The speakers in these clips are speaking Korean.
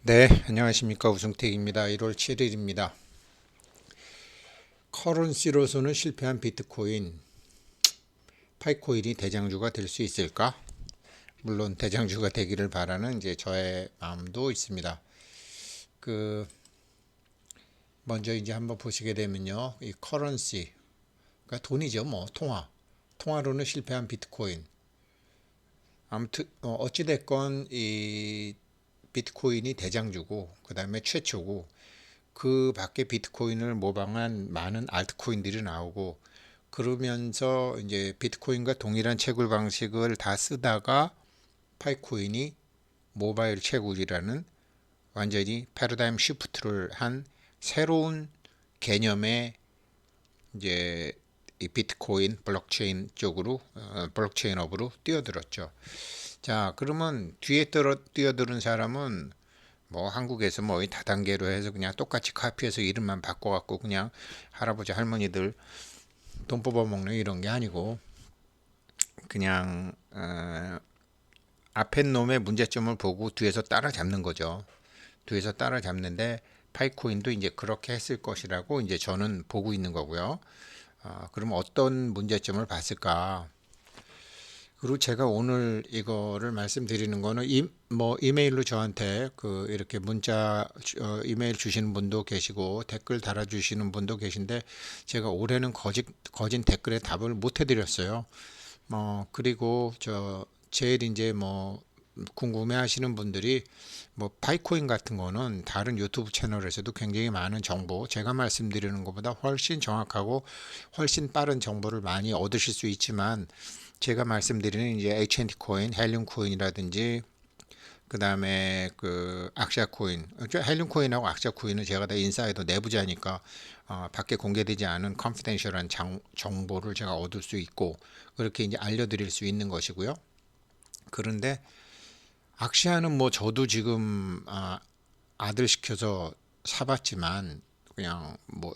네, 안녕하십니까. 우승택입니다. 1월 7일입니다. 커런시로서는 실패한 비트코인, 파이코인이 대장주가 될 수 있을까? 물론 대장주가 되기를 바라는 이제 저의 마음도 있습니다. 그 먼저 이제 한번 보시게 되면요, 이 커런시, 그러니까 돈이죠, 뭐 통화로는 실패한 비트코인. 아무튼 어찌 됐건 이 비트코인이 대장주고, 그 다음에 최초고, 그 밖에 비트코인을 모방한 많은 알트코인들이 나오고 그러면서 이제 비트코인과 동일한 채굴 방식을 다 쓰다가 파이코인이 모바일 채굴이라는 완전히 패러다임 시프트를 한 새로운 개념의 이제 이 비트코인 블록체인 쪽으로 블록체인업으로 뛰어들었죠. 자, 그러면 뒤에 뛰어드는 사람은 뭐 한국에서 뭐 다단계로 해서 그냥 똑같이 카피해서 이름만 바꿔갖고 그냥 할아버지 할머니들 돈 뽑아먹는 이런 게 아니고 그냥 앞에 놈의 문제점을 보고 뒤에서 따라잡는 거죠. 뒤에서 따라잡는데 파이코인도 이제 그렇게 했을 것이라고 이제 저는 보고 있는 거고요. 그럼 어떤 문제점을 봤을까? 그리고 제가 오늘 이거를 말씀드리는 거는 뭐 이메일로 저한테 그 이렇게 문자 이메일 주시는 분도 계시고 댓글 달아주시는 분도 계신데 제가 올해는 거진 댓글에 답을 못 해드렸어요. 그리고 제일 이제 뭐 궁금해하시는 분들이 뭐 파이코인 같은 거는 다른 유튜브 채널에서도 굉장히 많은 정보 제가 말씀드리는 것보다 훨씬 정확하고 훨씬 빠른 정보를 많이 얻으실 수 있지만 제가 말씀드리는 이제 H&T 코인, 헬륨 코인이라든지 그 다음에 그 악샤 코인, 헬륨 코인하고 악샤 코인은 제가 다 인사이더 내부자니까 밖에 공개되지 않은 컨피덴셜한 정보를 제가 얻을 수 있고 그렇게 이제 알려드릴 수 있는 것이고요. 그런데 악시아는 뭐 저도 지금 아들 시켜서 사봤지만 그냥 뭐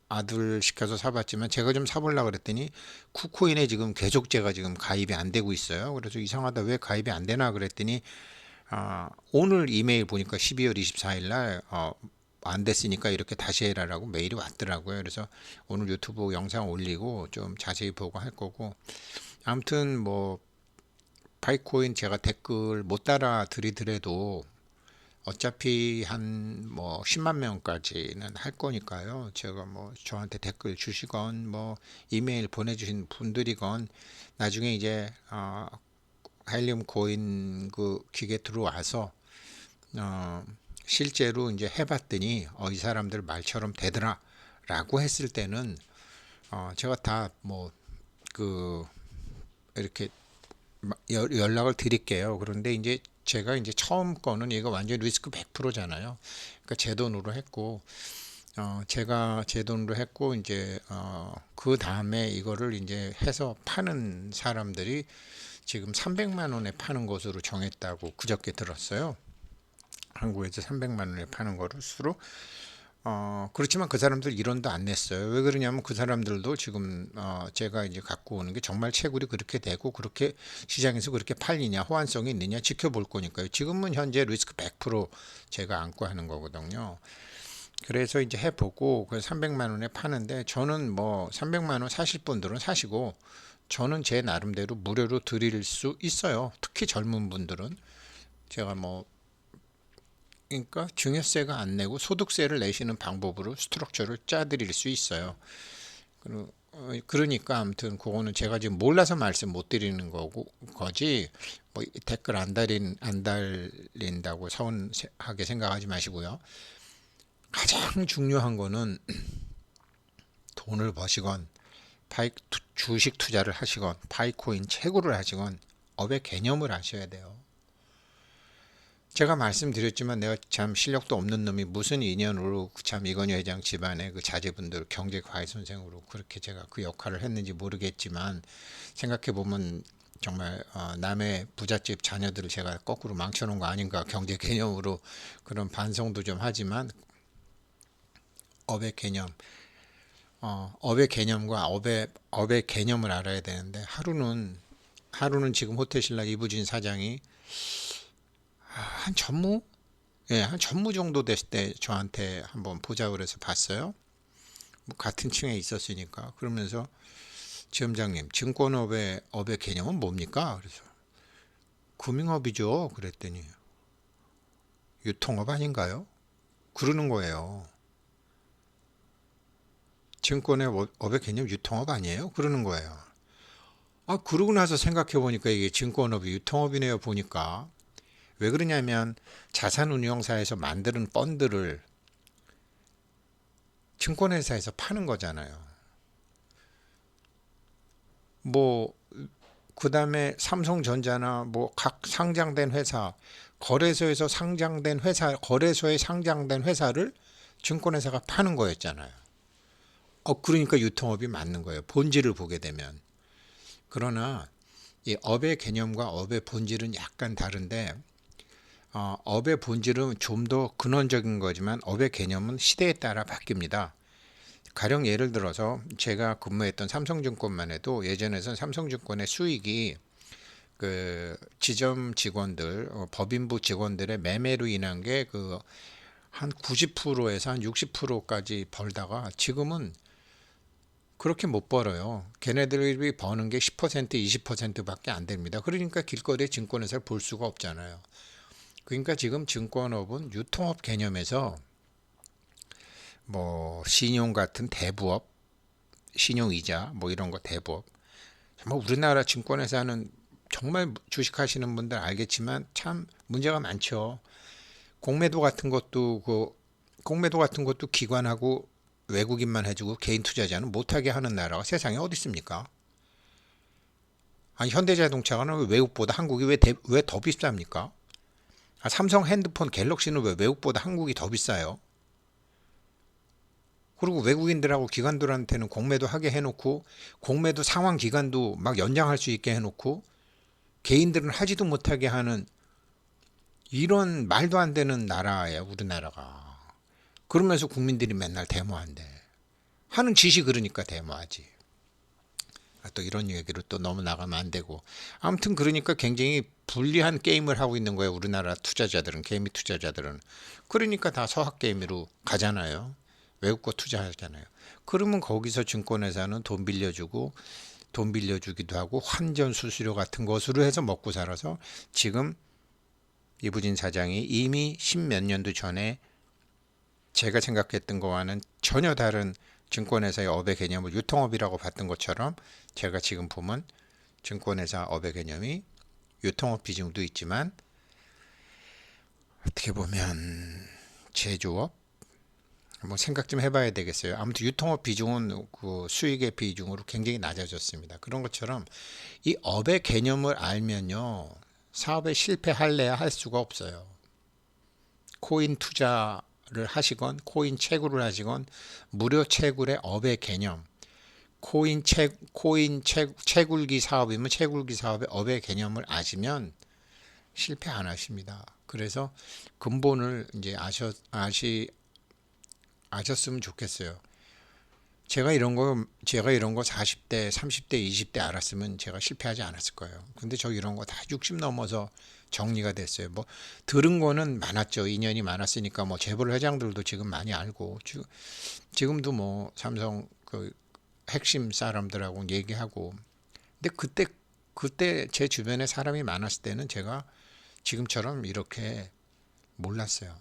아들 시켜서 사봤지만 제가 좀 사보려고 그랬더니 쿠코인에 지금 계속제가 지금 가입이 안 되고 있어요. 그래서 이상하다 왜 가입이 안 되나 그랬더니 오늘 이메일 보니까 12월 24일 날 안 됐으니까 이렇게 다시 해라라고 메일이 왔더라고요. 그래서 오늘 유튜브 영상 올리고 좀 자세히 보고 할 거고 아무튼 뭐 파이코인 제가 댓글 못 달아 드리더라도 어차피 한 뭐 10만 명까지는 할 거니까요. 제가 뭐 저한테 댓글 주시건 뭐 이메일 보내주신 분들이건 나중에 이제 헬륨 코인 그 기계 들어와서 어, 실제로 이제 해봤더니 이 사람들 말처럼 되더라라고 했을 때는 제가 다 뭐 그 이렇게 연락을 드릴게요. 그런데 이제 제가 이제 처음 거는 이거 완전 리스크 100%잖아요. 그러니까 제 돈으로 했고, 제가 제 돈으로 했고, 이제, 그 다음에 이거를 이제 해서 파는 사람들이 지금 300만 원에 파는 것으로 정했다고 그저께 들었어요. 한국에서 300만 원에 파는 거를 수로 그렇지만 그 사람들 1원도 안 냈어요. 왜 그러냐면 그 사람들도 지금 제가 이제 갖고 오는 게 정말 채굴이 그렇게 되고 그렇게 시장에서 그렇게 팔리냐 호환성이 있느냐 지켜볼 거니까요. 지금은 현재 리스크 100% 제가 안고 하는 거거든요. 그래서 이제 해보고 그 300만 원에 파는데 저는 뭐 300만 원 사실 분들은 사시고 저는 제 나름대로 무료로 드릴 수 있어요. 특히 젊은 분들은 제가 뭐 그러니까 증여세가 안 내고 소득세를 내시는 방법으로 스트럭처를 짜드릴 수 있어요. 그러니까 아무튼 그거는 제가 지금 몰라서 말씀 못 드리는 거지 뭐 댓글 안 달린다고 서운하게 생각하지 마시고요. 가장 중요한 거는 돈을 버시건 주식 투자를 하시건 파이코인 채굴을 하시건 업의 개념을 아셔야 돼요. 제가 말씀드렸지만 내가 참 실력도 없는 놈이 무슨 인연으로 참 이건희 회장 집안의 그 자제분들 경제과외 선생으로 그렇게 제가 그 역할을 했는지 모르겠지만 생각해 보면 정말 남의 부잣집 자녀들을 제가 거꾸로 망쳐놓은 거 아닌가 경제 개념으로 그런 반성도 좀 하지만 업의 개념, 업의 개념과 업의 개념을 알아야 되는데 하루는 지금 호텔신라 이부진 사장이 한 전무 예, 한 전무 정도 됐을 때 저한테 한번 보자 그래서 봤어요. 뭐 같은 층에 있었으니까. 그러면서 지점장님, 업의 개념은 뭡니까? 그래서 금융업이죠. 그랬더니 유통업 아닌가요? 그러는 거예요. 업의 개념 유통업 아니에요? 그러는 거예요. 아, 그러고 나서 생각해 보니까 이게 증권업이 유통업이네요. 보니까. 왜 그러냐면 자산운용사에서 만드는 펀드를 증권회사에서 파는 거잖아요. 뭐, 그 다음에 삼성전자나 뭐 각 상장된 회사, 거래소에 상장된 회사를 증권회사가 파는 거였잖아요. 그러니까 유통업이 맞는 거예요. 본질을 보게 되면. 그러나 이 업의 개념과 업의 본질은 약간 다른데, 업의 본질은 좀 더 근원적인 거지만 업의 개념은 시대에 따라 바뀝니다. 가령 예를 들어서 제가 근무했던 삼성증권만 해도 예전에는 삼성증권의 수익이 그 지점 직원들, 법인부 직원들의 매매로 인한 게 그 한 90%에서 한 60%까지 벌다가 지금은 그렇게 못 벌어요. 걔네들이 버는 게 10%, 20%밖에 안 됩니다. 그러니까 길거리에 증권회사를 볼 수가 없잖아요. 그러니까 지금 증권업은 유통업 개념에서 뭐 신용 같은 대부업, 신용이자 뭐 이런 거 대부업. 정말 우리나라 증권회사는 정말 주식하시는 분들 알겠지만 참 문제가 많죠. 공매도 같은 것도 공매도 같은 것도 기관하고 외국인만 해주고 개인 투자자는 못하게 하는 나라가 세상에 어디 있습니까? 아니 현대자동차는 외국보다 한국이 왜 더 비쌉니까? 삼성 핸드폰 갤럭시는 왜 외국보다 한국이 더 비싸요? 그리고 외국인들하고 기관들한테는 공매도 하게 해놓고 공매도 상환 기간도 막 연장할 수 있게 해놓고 개인들은 하지도 못하게 하는 이런 말도 안 되는 나라예요, 우리나라가. 그러면서 국민들이 맨날 데모한대. 하는 짓이 그러니까 데모하지. 또 이런 얘기로 또 너무 나가면 안 되고. 아무튼 그러니까 굉장히 불리한 게임을 하고 있는 거예요, 우리나라 투자자들은, 개미 투자자들은. 그러니까 다 서학개미로 가잖아요. 외국 거 투자하잖아요. 그러면 거기서 증권회사는 돈 빌려주기도 하고 환전 수수료 같은 것으로 해서 먹고 살아서 지금 이부진 사장이 이미 십몇 년도 전에 제가 생각했던 거와는 전혀 다른 증권회사의 업의 개념을 유통업이라고 봤던 것처럼 제가 지금 보면 증권회사 업의 개념이 유통업 비중도 있지만 어떻게 보면 제조업 뭐 생각 좀 해봐야 되겠어요. 아무튼 유통업 비중은 그 수익의 비중으로 굉장히 낮아졌습니다. 그런 것처럼 이 업의 개념을 알면요 사업에 실패할래야 할 수가 없어요. 코인 투자를 하시건 코인 채굴을 하시건 무료 채굴의 업의 개념 채굴기 사업이면 채굴기 사업의 업의 개념을 아시면 실패 안 하십니다. 그래서 근본을 이제 아셨으면 좋겠어요. 제가 이런 거 40대, 30대, 20대 알았으면 제가 실패하지 않았을 거예요. 근데 저 이런 거 다 60 넘어서 정리가 됐어요. 뭐 들은 거는 많았죠. 인연이 많았으니까 뭐 재벌 회장들도 지금 많이 알고 지금도 뭐 삼성 그 핵심 사람들하고 얘기하고. 근데 그때 제 주변에 사람이 많았을 때는 제가 지금처럼 이렇게 몰랐어요.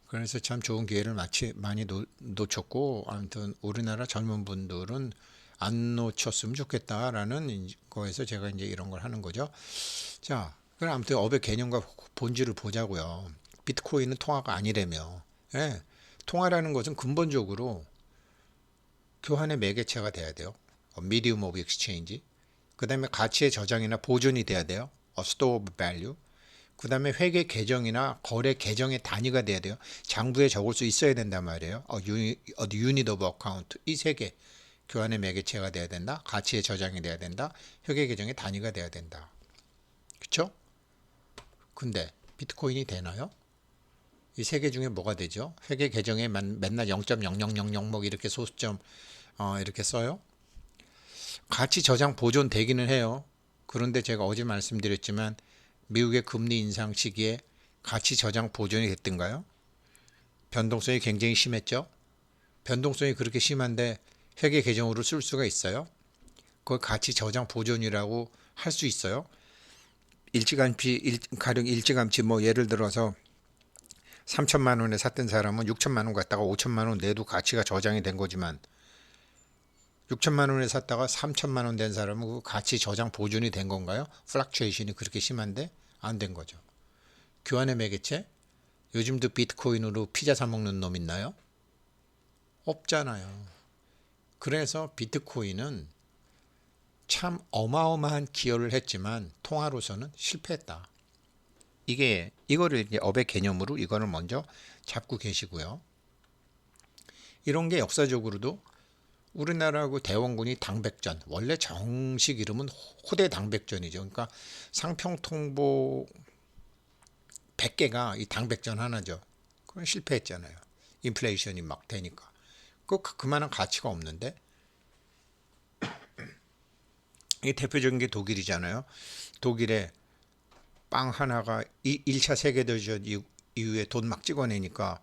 그래서 참 좋은 기회를 많이 놓쳤고 아무튼 우리나라 젊은 분들은 안 놓쳤으면 좋겠다라는 거에서 제가 이제 이런 걸 하는 거죠. 자, 그럼 아무튼 업의 개념과 본질을 보자고요. 비트코인은 통화가 아니라며. 예, 통화라는 것은 근본적으로 교환의 매개체가 돼야 돼요. medium of exchange. 그 다음에 가치의 저장이나 보존이 돼야 돼요. store of value. 그 다음에 회계 계정이나 거래 계정의 단위가 돼야 돼요. 장부에 적을 수 있어야 된단 말이에요. unit of account. 이 세 개. 교환의 매개체가 돼야 된다. 가치의 저장이 돼야 된다. 회계 계정의 단위가 돼야 된다. 그쵸? 근데 비트코인이 되나요? 이 세 개 중에 뭐가 되죠? 회계 계정에 맨날 0.0000 뭐 이렇게 소수점 이렇게 써요. 가치 저장 보존 되기는 해요. 그런데 제가 어제 말씀드렸지만 미국의 금리 인상 시기에 가치 저장 보존이 됐던가요? 변동성이 굉장히 심했죠. 변동성이 그렇게 심한데 회계 계정으로 쓸 수가 있어요? 그걸 가치 저장 보존이라고 할 수 있어요? 가령 일찌감치 뭐 예를 들어서 3천만 원에 샀던 사람은 6천만 원 갖다가 5천만 원 내도 가치가 저장이 된 거지만 6천만 원에 샀다가 3천만 원 된 사람은 그 가치 저장 보존이 된 건가요? 플락츄에이션이 그렇게 심한데 안 된 거죠. 교환의 매개체? 요즘도 비트코인으로 피자 사 먹는 놈 있나요? 없잖아요. 그래서 비트코인은 참 어마어마한 기여를 했지만 통화로서는 실패했다. 이거를 이제 업의 개념으로 이거를 먼저 잡고 계시고요. 이런 게 역사적으로도 우리나라하고 대원군이 당백전, 원래 정식 이름은 호대 당백전이죠. 그러니까 상평통보 100개가 이 당백전 하나죠. 그건 실패했잖아요. 인플레이션이 막 되니까. 그만한 가치가 없는데 이 대표적인 게 독일이잖아요. 독일에 빵 하나가 1차 세계대전 이후에 돈 막 찍어내니까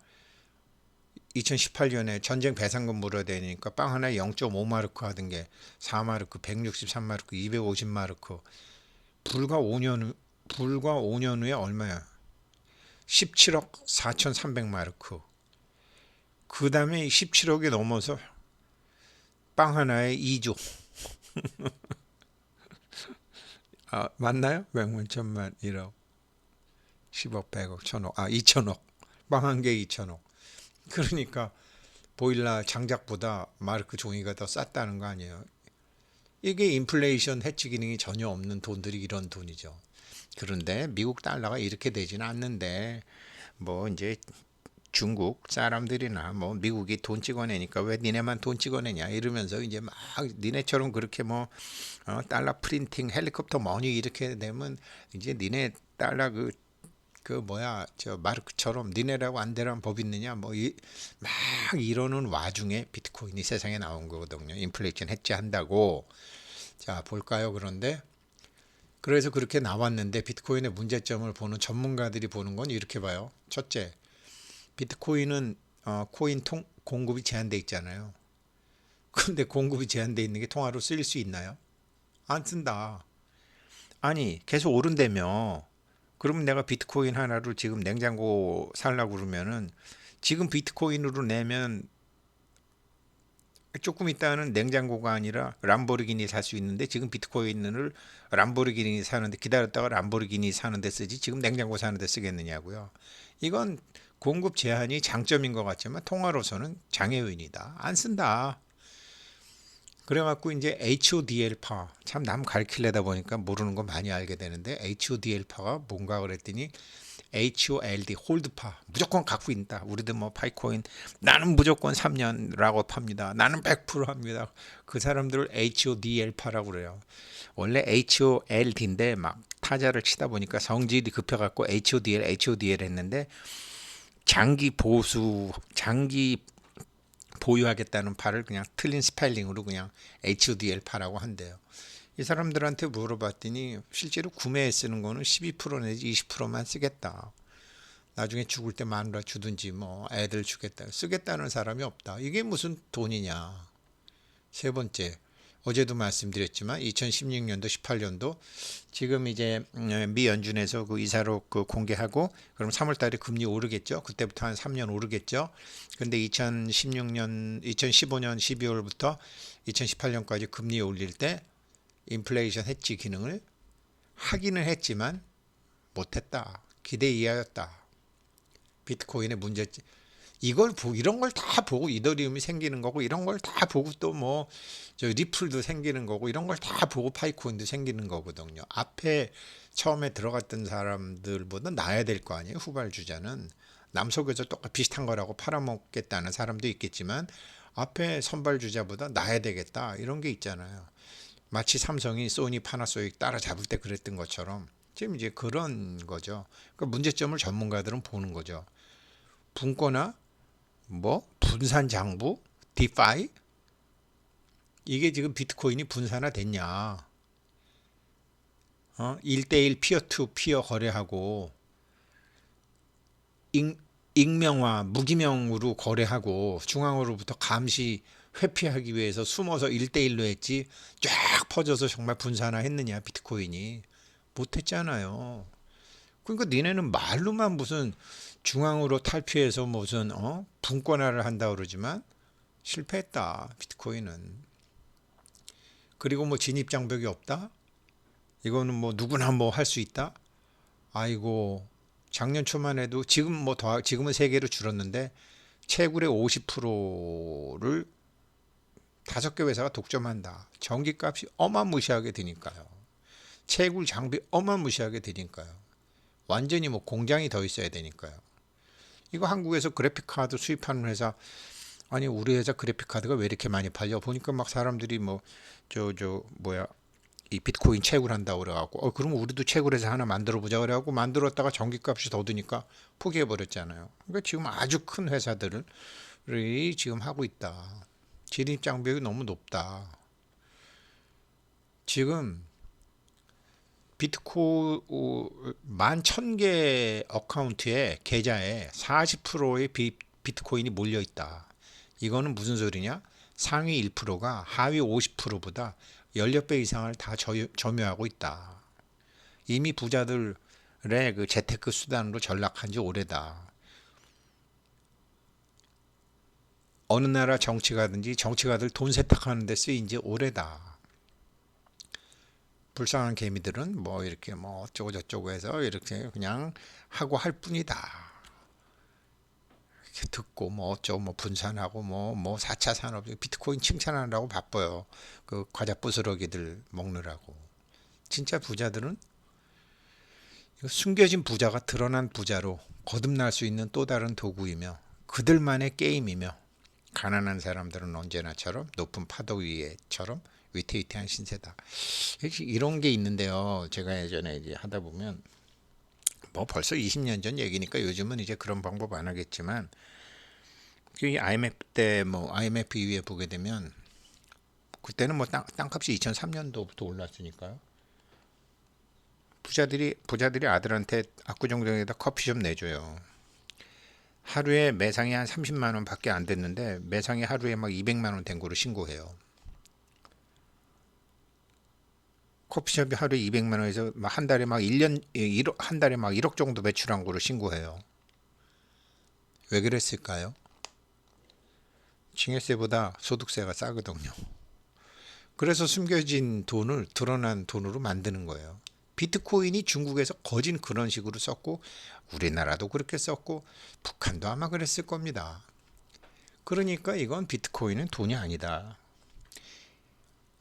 2018년에 전쟁 배상금 물어야 되니까 빵 하나에 0.5마르크 하던 게 4마르크, 163마르크, 250마르크. 불과 5년 후에 얼마야? 17억 4,300마르크. 그 다음에 17억이 넘어서 빵 하나에 2조. 아, 맞나요? 100만, 1000만, 1억, 10억, 100억, 1000억. 2천억. 빵 한 개 2천억. 그러니까 보일러 장작보다 마르크 종이가 더 쌌다는 거 아니에요. 이게 인플레이션 해치 기능이 전혀 없는 돈들이 이런 돈이죠. 그런데 미국 달러가 이렇게 되지는 않는데 뭐 이제 중국 사람들이나 뭐 미국이 돈 찍어내니까 왜 니네만 돈 찍어내냐 이러면서 이제 막 니네처럼 그렇게 뭐 달러 프린팅 헬리콥터 머니 이렇게 되면 이제 니네 달러 그 뭐야 저 마르크처럼 니네라고 안 되란 법 있느냐 뭐 막 이러는 와중에 비트코인이 세상에 나온 거거든요. 인플레이션 해지한다고. 자 볼까요? 그런데 그래서 그렇게 나왔는데 비트코인의 문제점을 보는 전문가들이 보는 건 이렇게 봐요. 첫째, 비트코인은 코인 공급이 제한돼 있잖아요. 근데 공급이 제한돼 있는 게 통화로 쓰일 수 있나요? 안 쓴다. 아니 계속 오른다며. 그러면 내가 비트코인 하나로 지금 냉장고 살라고 그러면은 지금 비트코인으로 내면 조금 있다는 냉장고가 아니라 람보르기니 살 수 있는데 지금 비트코인을 람보르기니 사는데 기다렸다가 람보르기니 사는데 쓰지 지금 냉장고 사는데 쓰겠느냐고요. 이건 공급 제한이 장점인 것 같지만 통화로서는 장애요인이다. 안 쓴다. 그래갖고 이제 HODL파 참 남 가르치려다 보니까 모르는 거 많이 알게 되는데 HODL파가 뭔가 그랬더니 HOLD 홀드파 무조건 갖고 있다. 우리도 뭐 파이코인 나는 무조건 3년라고 팝니다. 나는 100% 합니다. 그 사람들을 HODL파라고 그래요. 원래 HOLD인데 막 타자를 치다 보니까 성질이 급해갖고 HODL 했는데 장기 보유하겠다는 파를 그냥 틀린 스펠링으로 그냥 HODL파라고 한대요. 이 사람들한테 물어봤더니 실제로 구매에 쓰는 거는 12% 내지 20%만 쓰겠다. 나중에 죽을 때 마누라 주든지 뭐 애들 주겠다. 쓰겠다는 사람이 없다. 이게 무슨 돈이냐. 세 번째, 어제도 말씀드렸지만 2016년도 18년도 지금 이제 미 연준에서 그 이사록 그 공개하고 그럼 3월 달에 금리 오르겠죠. 그때부터 한 3년 오르겠죠. 근데 2015년 12월부터 2018년까지 금리 올릴 때 인플레이션 해지 기능을 하기는 했지만 못했다. 기대 이하였다. 비트코인의 문제점. 이런 걸 다 보고 이더리움이 생기는 거고 이런 걸 다 보고 또 뭐 저 리플도 생기는 거고 이런 걸 다 보고 파이코인도 생기는 거거든요. 앞에 처음에 들어갔던 사람들보다 나아야 될 거 아니에요. 후발주자는 남 속에서 똑같이 비슷한 거라고 팔아먹겠다는 사람도 있겠지만 앞에 선발주자보다 나아야 되겠다 이런 게 있잖아요. 마치 삼성이 소니 파나소닉 따라잡을 때 그랬던 것처럼 지금 이제 그런 거죠. 그러니까 문제점을 전문가들은 보는 거죠. 분권화 뭐 분산 장부, 디파이 이게 지금 비트코인이 분산화 됐냐? 1대1 피어 투 피어 거래하고 익, 익명화, 무기명으로 거래하고 중앙으로부터 감시 회피하기 위해서 숨어서 1대1로 했지 쫙 퍼져서 정말 분산화했느냐 비트코인이 못했잖아요. 그러니까 니네는 말로만 무슨 중앙으로 탈피해서 무슨 분권화를 한다 그러지만 실패했다 비트코인은. 그리고 뭐 진입 장벽이 없다? 이거는 뭐 누구나 뭐 할 수 있다? 아이고 작년 초만 해도 지금 뭐 더 지금은 세개로 줄었는데 채굴의 50%를 5개 회사가 독점한다. 전기값이 어마무시하게 드니까요. 채굴 장비 어마무시하게 드니까요. 완전히 뭐 공장이 더 있어야 되니까요. 이거 한국에서 그래픽 카드 수입하는 회사, 아니 우리 회사 그래픽 카드가 왜 이렇게 많이 팔려? 보니까 막 사람들이 뭐 저 뭐야 이 비트코인 채굴한다고 그래갖고 그러면 우리도 채굴해서 하나 만들어 보자 그래갖고 만들었다가 전기값이 더 드니까 포기해 버렸잖아요. 그러니까 지금 아주 큰 회사들이 지금 하고 있다. 진입 장벽이 너무 높다. 지금 비트코 11,000개 어카운트에 계좌에 40%의 비트코인이 몰려 있다. 이거는 무슨 소리냐? 상위 1%가 하위 50%보다 10배 이상을 다 점유하고 있다. 이미 부자들의 그 재테크 수단으로 전락한 지 오래다. 어느 나라 정치가든지 정치가들 돈 세탁하는 데 쓰인 지 오래다. 불쌍한 개미들은 뭐 이렇게 뭐 어쩌고 저쩌고 해서 이렇게 그냥 하고 할 뿐이다. 이렇게 듣고 뭐 어쩌고 뭐 분산하고 뭐 4차 산업 비트코인 칭찬하느라고 바빠요. 그 과자 부스러기들 먹느라고. 진짜 부자들은 숨겨진 부자가 드러난 부자로 거듭날 수 있는 또 다른 도구이며 그들만의 게임이며 가난한 사람들은 언제나처럼 높은 파도 위에처럼 위태위태한 신세다. 이런 게 있는데요. 제가 예전에 이제 하다 보면 뭐 벌써 20년 전 얘기니까 요즘은 이제 그런 방법 안 하겠지만 그 IMF 때 뭐 IMF 이후에 보게 되면 그때는 뭐 땅값이 2003년도부터 올랐으니까요. 부자들이 아들한테 압구정동에다 커피숍 내줘요. 하루에 매상이 한 30만 원밖에 안 됐는데 매상이 하루에 막 200만 원 된 거로 신고해요. 커피숍이 하루에 200만 원에서 한 달에 막 1년 1억, 한 달에 막 1억 정도 매출한 거로 신고해요. 왜 그랬을까요? 징여세보다 소득세가 싸거든요. 그래서 숨겨진 돈을 드러난 돈으로 만드는 거예요. 비트코인이 중국에서 거진 그런 식으로 썼고 우리나라도 그렇게 썼고 북한도 아마 그랬을 겁니다. 그러니까 이건 비트코인은 돈이 아니다.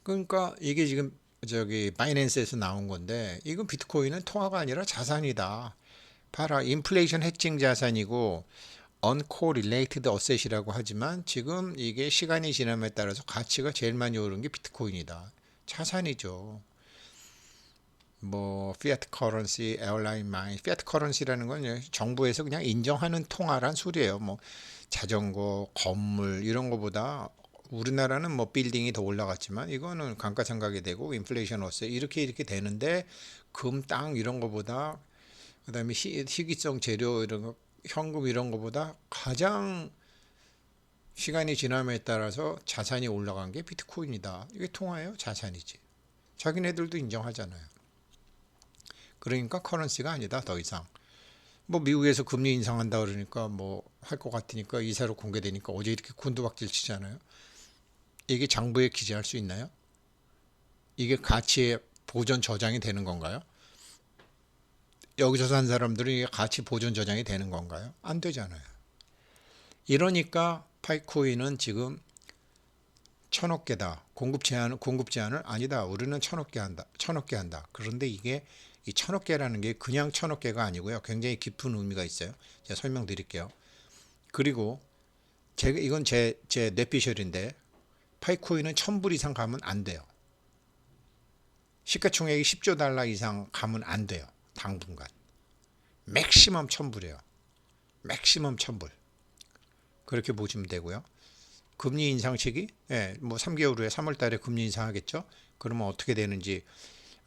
그러니까 이게 지금 저기 바이낸스에서 나온 건데 이건 비트코인은 통화가 아니라 자산이다. 봐라, 인플레이션 해칭 자산이고 uncorrelated asset이라고 하지만 지금 이게 시간이 지남에 따라서 가치가 제일 많이 오른 게 비트코인이다. 자산이죠. 뭐 피아트 커런시, 에어라인 마일, 피아트 커런시라는 건 정부에서 그냥 인정하는 통화란 소리예요. 뭐 자전거, 건물 이런 거보다 우리나라는 뭐 빌딩이 더 올라갔지만 이거는 감가상각이 되고 인플레이션 어세 이렇게 되는데 금, 땅 이런 거보다 그다음에 희귀성 재료 이런 거 현금 이런 거보다 가장 시간이 지남에 따라서 자산이 올라간 게 비트코인이다. 이게 통화예요? 자산이지. 자기네들도 인정하잖아요. 그러니까 커런시가 아니다 더 이상. 뭐 미국에서 금리 인상한다 그러니까 뭐 할 것 같으니까 이사로 공개되니까 어제 이렇게 곤두박질 치잖아요. 이게 장부에 기재할 수 있나요? 이게 가치의 보존 저장이 되는 건가요? 여기서 산 사람들은 이게 가치 보존 저장이 되는 건가요? 안 되잖아요. 이러니까 파이코인은 지금 1,000억 개다. 공급 제한을 아니다. 우리는 1,000억 개 한다. 1,000억 개 한다. 그런데 이게 이 1,000억 개라는 게 그냥 1,000억 개가 아니고요. 굉장히 깊은 의미가 있어요. 제가 설명드릴게요. 그리고 제가 이건 제 뇌피셜인데 파이코인은 1,000불 이상 가면 안 돼요. 시가총액이 10조 달러 이상 가면 안 돼요. 당분간. 맥시멈 1,000불이에요. 맥시멈 1,000불. 그렇게 보시면 되고요. 금리 인상 시기? 뭐 3개월 후에 3월 달에 금리 인상하겠죠? 그러면 어떻게 되는지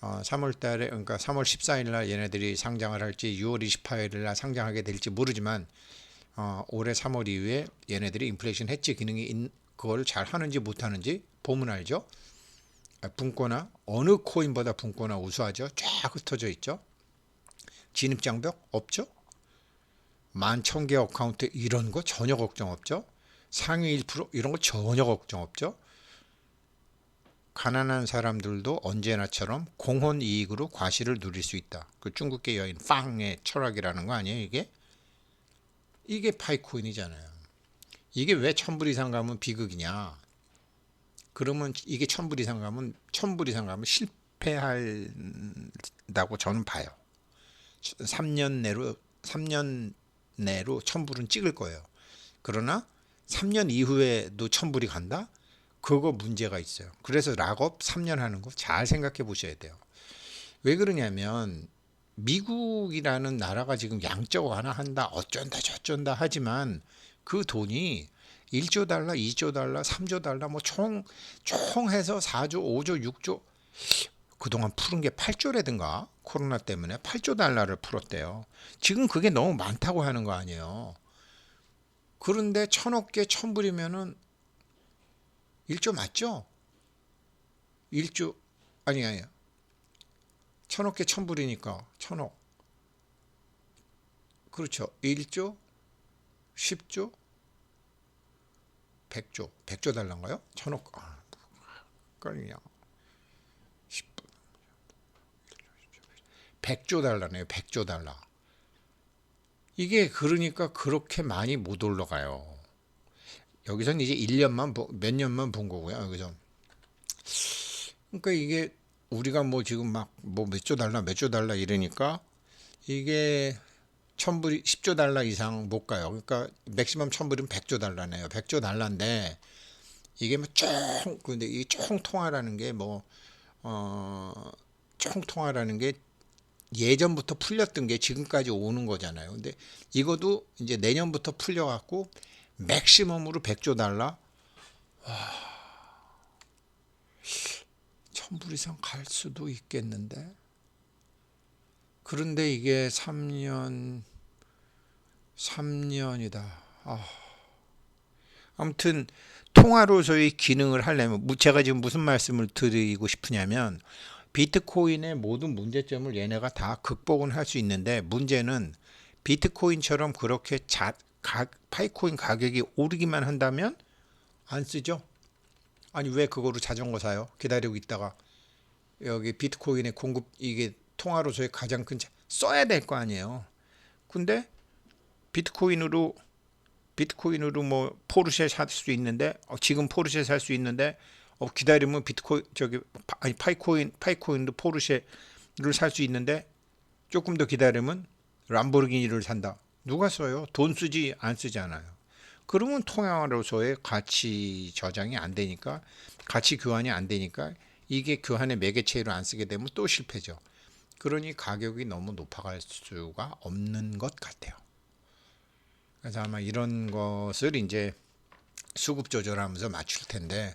3월 달에 그러니까 3월 14일 날 얘네들이 상장을 할지 6월 28일 날 상장하게 될지 모르지만 올해 3월 이후에 얘네들이 인플레이션 해지 기능이 그걸 잘 하는지 못 하는지 보면 알죠. 분권화 어느 코인보다 분권화 우수하죠. 쫙 흩어져 있죠. 진입장벽 없죠. 11,000개 어카운트 이런 거 전혀 걱정 없죠. 상위 1% 이런 거 전혀 걱정 없죠. 가난한 사람들도 언제나처럼 공헌 이익으로 과실을 누릴 수 있다. 그 중국계 여인 빵의 철학이라는 거 아니에요, 이게? 이게 파이코인이잖아요. 이게 왜 1,000불 이상 가면 비극이냐? 그러면 이게 1,000불 이상 가면 1,000불 이상 가면 실패한다고 저는 봐요. 3년 내로 1,000불은 찍을 거예요. 그러나 3년 이후에도 1,000불이 간다? 그거 문제가 있어요. 그래서 락업 3년 하는 거 잘 생각해 보셔야 돼요. 왜 그러냐면 미국이라는 나라가 지금 양적 완화한다 어쩐다 저쩐다 하지만 그 돈이 1조 달러, 2조 달러, 3조 달러 뭐 총 해서 4조, 5조, 6조 그동안 푸른 게 8조라든가 코로나 때문에 8조 달러를 풀었대요. 지금 그게 너무 많다고 하는 거 아니에요. 그런데 1,000억 개 1,000불이면은 1조 맞죠? 1조 아니야. 1,000억 개 1,000불이니까 1,000억. 그렇죠. 1조, 10조, 100조. 100조 달러인가요? 1,000억. 헷갈리냐. 100조 달러네요. 100조 달러. 이게 그러니까 그렇게 많이 못 올라가요. 여기서는 이제 1년만 몇 년만 본 거고요. 여기서. 그러니까 이게 우리가 뭐 지금 막 뭐 몇 조 달러 몇 조 달러 이러니까 이게 1,000불이 10조 달러 이상 못 가요. 그러니까 맥시멈 1,000불이면 100조 달러네요. 100조 달러인데 이게 뭐총 근데 이 총통화라는 게 뭐 총통화라는 게 예전부터 풀렸던 게 지금까지 오는 거잖아요. 근데 이것도 이제 내년부터 풀려 갖고 맥시멈으로 100조 달러 1,000불 이상 갈 수도 있겠는데. 그런데 이게 3년이다. 아무튼 통화로서의 기능을 하려면 제가 지금 무슨 말씀을 드리고 싶으냐면 비트코인의 모든 문제점을 얘네가 다 극복은 할 수 있는데 문제는 비트코인처럼 그렇게 파이코인 가격이 오르기만 한다면 안 쓰죠. 아니 왜 그거로 자전거 사요? 기다리고 있다가 여기 비트코인의 공급 이게 통화로서의 가장 큰 써야 될 거 아니에요. 근데 비트코인으로 뭐 포르쉐 살 수 있는데 지금 포르쉐 살 수 있는데 기다리면 비트코인 아니 파이코인도 포르쉐를 살 수 있는데 조금 더 기다리면 람보르기니를 산다. 누가 써요? 돈 쓰지 안 쓰잖아요. 그러면 통화로서의 가치 저장이 안 되니까 가치 교환이 안 되니까 이게 교환의 매개체로 안 쓰게 되면 또 실패죠. 그러니 가격이 너무 높아갈 수가 없는 것 같아요. 그래서 아마 이런 것을 이제 수급 조절하면서 맞출 텐데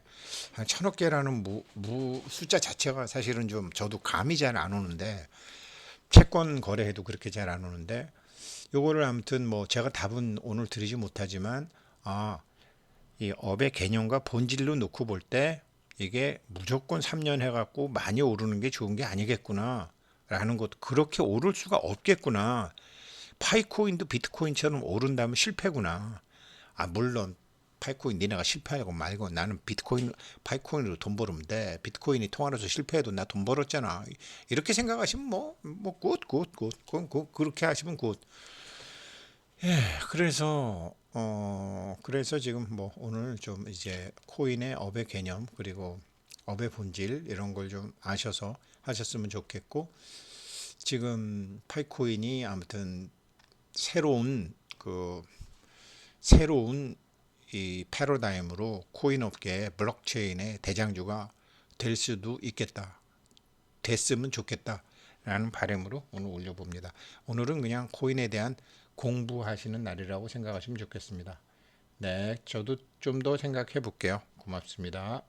한 1,000억 개라는 숫자 자체가 사실은 좀 저도 감이 잘 안 오는데 채권 거래해도 그렇게 잘 안 오는데 요거를 아무튼 뭐 제가 답은 오늘 드리지 못하지만 이 업의 개념과 본질로 놓고 볼 때 이게 무조건 3년 해갖고 많이 오르는 게 좋은 게 아니겠구나 라는 것 그렇게 오를 수가 없겠구나. 파이코인도 비트코인처럼 오른다면 실패구나. 물론 파이코인 니네가 실패하고 말고 나는 파이코인으로 돈 벌으면 돼. 비트코인이 통화로서 실패해도 나 돈 벌었잖아. 이렇게 생각하시면 굿. 그렇게 하시면 굿. 예, 그래서 지금 뭐 오늘 좀 이제 코인의 업의 개념 그리고 업의 본질 이런 걸 좀 아셔서 하셨으면 좋겠고 지금 파이코인이 아무튼 새로운 이 패러다임으로 코인 업계 블록체인의 대장주가 될 수도 있겠다. 됐으면 좋겠다라는 바람으로 오늘 올려봅니다. 오늘은 그냥 코인에 대한 공부하시는 날이라고 생각하시면 좋겠습니다. 네, 저도 좀 더 생각해 볼게요. 고맙습니다.